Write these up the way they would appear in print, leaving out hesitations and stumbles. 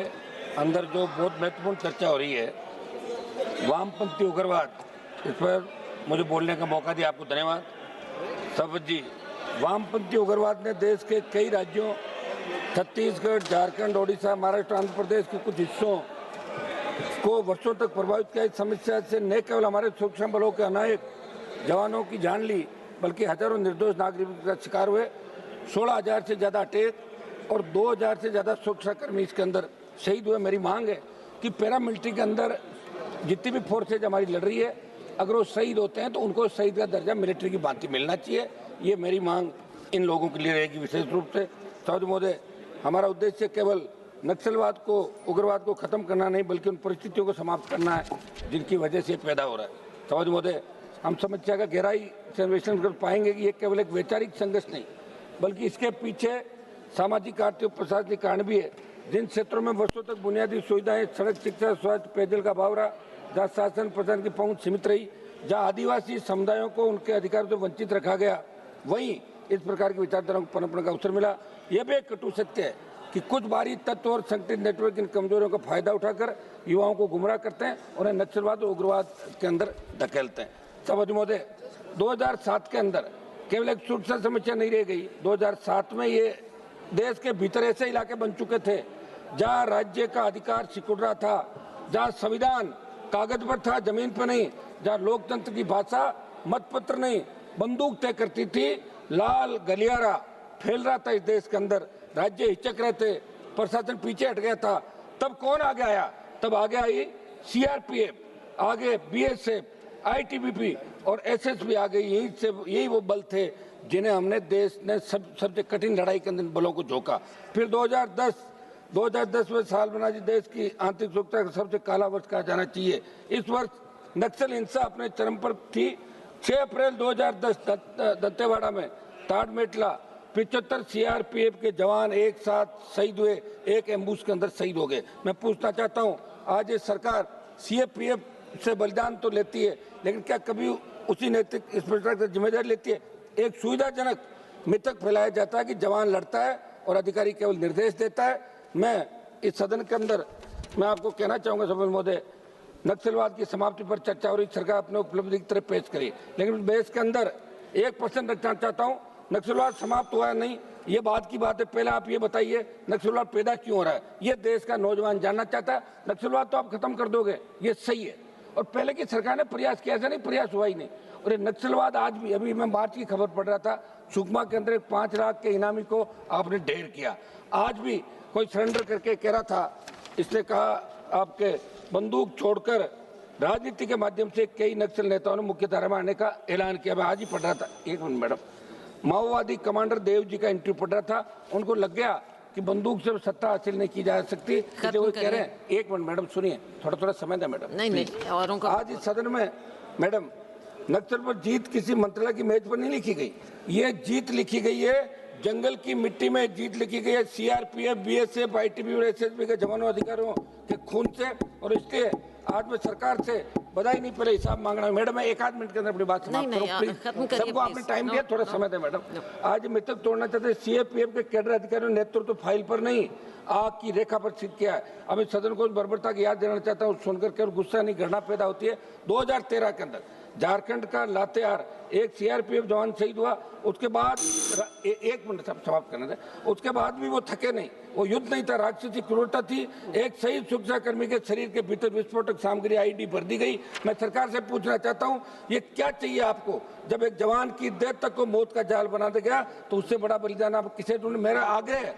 अंदर जो बहुत महत्वपूर्ण चर्चा हो रही है वामपंथी उग्रवाद, इस पर मुझे बोलने का मौका दिया, आपको धन्यवाद। शपथ जी, वामपंथी उग्रवाद ने देश के कई राज्यों छत्तीसगढ़, झारखंड, ओडिशा, महाराष्ट्र, आंध्र प्रदेश के कुछ हिस्सों को वर्षों तक प्रभावित किया। इस समस्या से न केवल हमारे सुरक्षा बलों के अनायक जवानों की जान ली, बल्कि हजारों निर्दोष नागरिकों का शिकार हुए। 16,000 से ज़्यादा अटैक और 2,000 से ज़्यादा सुरक्षाकर्मी इसके अंदर शहीद हुए। मेरी मांग है कि पैरामिलिट्री के अंदर जितनी भी फोर्सेज हमारी लड़ रही है, अगर वो शहीद होते हैं तो उनको शहीद का दर्जा मिलिट्री की भांति मिलना चाहिए। ये मेरी मांग इन लोगों के लिए रहेगी विशेष रूप से। सौद महोदय, हमारा उद्देश्य केवल नक्सलवाद को, उग्रवाद को खत्म करना नहीं, बल्कि उन परिस्थितियों को समाप्त करना है जिनकी वजह से पैदा हो रहा है। सौद महोदय, हम समस्या का गहराई से अन्वेषण कर पाएंगे कि ये केवल एक वैचारिक संघर्ष नहीं, बल्कि इसके पीछे सामाजिक, आर्थिक, प्रशासनिक कारण भी है। जिन क्षेत्रों में वर्षों तक बुनियादी सुविधाएं, सड़क, शिक्षा, स्वास्थ्य, पेयजल का अभाव रहा, जहाँ शासन प्रशासन की पहुंच सीमित रही, जहाँ आदिवासी समुदायों को उनके अधिकारों से वंचित रखा गया, वहीं इस प्रकार की विचारधाराओं को पनपने का अवसर मिला। यह भी एक कटु सत्य है कि कुछ बाहरी तत्व और संगठित नेटवर्क इन कमजोरियों का फायदा उठाकर युवाओं को गुमराह करते हैं और उन्हें नक्सलवाद और उग्रवाद के अंदर धकेलते हैं। सभापति महोदय, 2007 के अंदर केवल एक सुरक्षा समस्या नहीं रह गई। 2007 में ये देश के भीतर ऐसे इलाके बन चुके थे जहाँ राज्य का अधिकार सिकुड़ रहा था, जहाँ संविधान कागज पर था, जमीन पर नहीं, जहाँ लोकतंत्र की भाषा मतपत्र नहीं, बंदूक तय करती थी, लाल गलियारा फैल रहा था इस देश के अंदर, राज्य हिचक रहे थे, प्रशासन पीछे हट गया था। तब कौन आगे आया? तब आगे आई सीआरपीएफ, आगे बीएसएफ, आईटीबीपी और एसएसबी आ गई। यही वो बल थे जिन्हें हमने देश ने सबसे कठिन लड़ाई के अंदर बलों को झोंका। फिर 2010 में साल बना जी देश की आंतरिक सुरक्षा का सबसे काला वर्ष कहा जाना चाहिए। इस वर्ष नक्सल हिंसा अपने चरम पर थी। 6 अप्रैल 2010 दंतेवाड़ा में ताड़मेटला 75 सीआरपीएफ के जवान एक साथ शहीद हुए, एक एम्बुश के अंदर शहीद हो गए। मैं पूछना चाहता हूं, आज ये सरकार सीआरपीएफ से बलिदान तो लेती है, लेकिन क्या कभी उसी नैतिक स्पष्टता से जिम्मेदारी लेती है? एक सुविधाजनक मिथक फैलाया जाता है कि जवान लड़ता है और अधिकारी केवल निर्देश देता है। मैं इस सदन के अंदर मैं आपको कहना चाहूंगा सभापति महोदय, नक्सलवाद की समाप्ति पर चर्चा हो रही, सरकार अपने उपलब्धि की तरफ पेश करी, लेकिन देश के अंदर एक प्रश्न रखना चाहता हूं, नक्सलवाद समाप्त हुआ है नहीं, ये बात की बात है। पहले आप ये बताइए नक्सलवाद पैदा क्यों हो रहा है? ये देश का नौजवान जानना चाहता है। नक्सलवाद तो आप खत्म कर दोगे, ये सही है, और पहले की सरकार ने प्रयास किया, ऐसा नहीं प्रयास हुआ ही नहीं। और ये नक्सलवाद आज भी, अभी मैं मार्च की खबर पढ़ रहा था, सुकमा के अंदर 5 लाख के इनामी को आपने ढेर किया। आज भी कोई सरेंडर करके कह रहा था, इसने कहा आपके बंदूक छोड़कर राजनीति के माध्यम से कई नक्सल नेताओं ने मुख्य धारा में आने का ऐलान किया। मैं आज ही पढ़ रहा था, एक मिनट मैडम, माओवादी कमांडर देव जी का इंटरव्यू पढ़ रहा था, उनको लग गया कि बंदूक से सत्ता हासिल नहीं की जा सकती, वो कह रहे हैं। एक मिनट मैडम सुनिए, थोड़ा समय दें मैडम। नहीं, औरों का आज इस सदन में मैडम, नक्सल पर जीत किसी मंत्रालय की मेज पर नहीं लिखी गई, ये जीत लिखी गई है जंगल की मिट्टी में, जीत लिखी गई है सीआरपीएफ, बीएसएफ, आईटीबीपी और एसएसबी के जवानों अधिकारियों के खून से। और इसलिए आज मैं सरकार से बधाई नहीं, पहले हिसाब मांगना है। मैडम मैं एक आध मिनट के अंदर अपनी बात समाप्त करूं प्लीज, सबको आपने टाइम दिया, थोड़ा समय दें मैडम। आज मिथक तोड़ना चाहते सीआरपीएफ के कैडर अधिकारियों ने नेतृत्व फाइल पर नहीं, आग की रेखा पर सिद्ध किया है। अब इस सदन को बर्बरता की याद देना चाहता हूँ, सुनकर केवल गुस्सा नहीं घृणा पैदा होती है। 2013 के अंदर झारखंड का लातेहार एक सीआरपीएफ जवान शहीद हुआ, उसके बाद एक मिनट समाप्त करने दें, उसके बाद भी वो थके नहीं, वो युद्ध नहीं था, राक्षसी क्रूरता थी। एक शहीद सुरक्षाकर्मी के शरीर के भीतर विस्फोटक सामग्री आईडी भर दी गई। मैं सरकार से पूछना चाहता हूं, ये क्या चाहिए आपको? जब एक जवान की देह तक को मौत का जाल बना दिया गया, तो उससे बड़ा बलिदान आप किसे ढूंढे? मेरा आग्रह है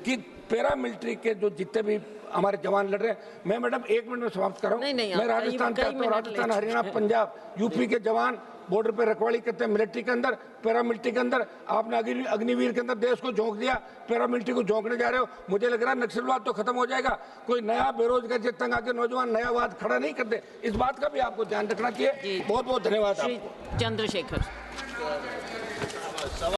कि पैरामिलिट्री के जो जितने भी हमारे जवान लड़ रहे हैं, मैं मैडम एक मिनट में समाप्त कर रहा हूँ। मैं राजस्थान चाहता हूँ, राजस्थान, हरियाणा, पंजाब, यूपी के जवान बॉर्डर पे रखवाली करते हैं, मिलिट्री के अंदर, पैरामिलिट्री के अंदर। आपने अग्निवीर के अंदर देश को झोंक दिया, पैरामिलिट्री को झोंकने जा रहे हो। मुझे लग रहा है नक्सलवाद तो खत्म हो जाएगा, कोई नया बेरोजगार से तंग आके नौजवान नया वाद खड़ा नहीं करते। इस बात का भी आपको ध्यान रखना चाहिए। बहुत बहुत धन्यवाद। चंद्रशेखर।